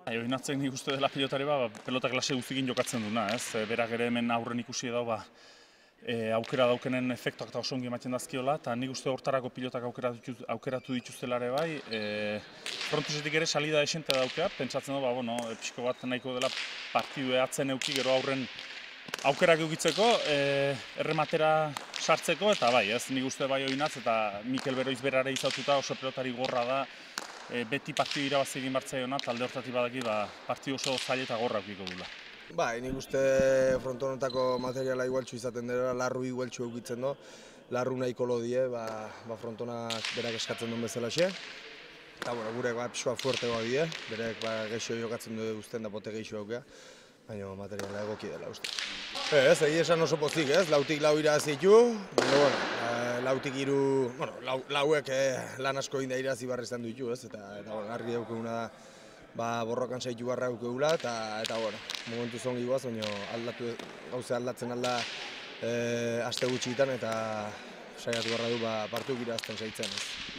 Oinatzek nik uste dela pilotari pelota klase guztikin jokatzen duna, ez? Berak ere hemen aurren ikusi edo aukera daukenen efektuak eta oso ongi ematen dazkiola, eta nik uste hortarako pilotak aukeratu dituztela ere bai. Frontusetik ere salida esente daukea, pentsatzen du, pixko bat nahiko dela partidu ehatzen euki gero aurren aukerak eukitzeko, errematera sartzeko, eta bai, ez? Nik uste bai Oinatz eta Mikel Beroiz berare izaututa oso pelotari gorra da, beti partidu irabazi egin bartzaiona, talde hortatik badaki partidu oso zaila eta gorra eukiko dula. Bai, nik uste fronto honetako materiala igualtxu izaten dela, larru igualtxu eukitzen do, larru nahiko lodie, frontonak berak eskatzen duen bezalaxe. Eta gurek pixua fuertegoa bide, berek geixo jokatzen du guztien da pote geixo aukea, baina materiala egoki dela uste. Ez, egia esan oso pozik, ez, lautik lau irazi ditu, baina lautik hiru, lauek lan asko inda irazi barra izan ditu, ez, eta argi daukaguna da, borrokan saitu barra daukagula, eta momentu zongi guaz, baina gauze aldatzen alda aste gutxitan, eta saiatu barra du partidu irazten saitzen, ez.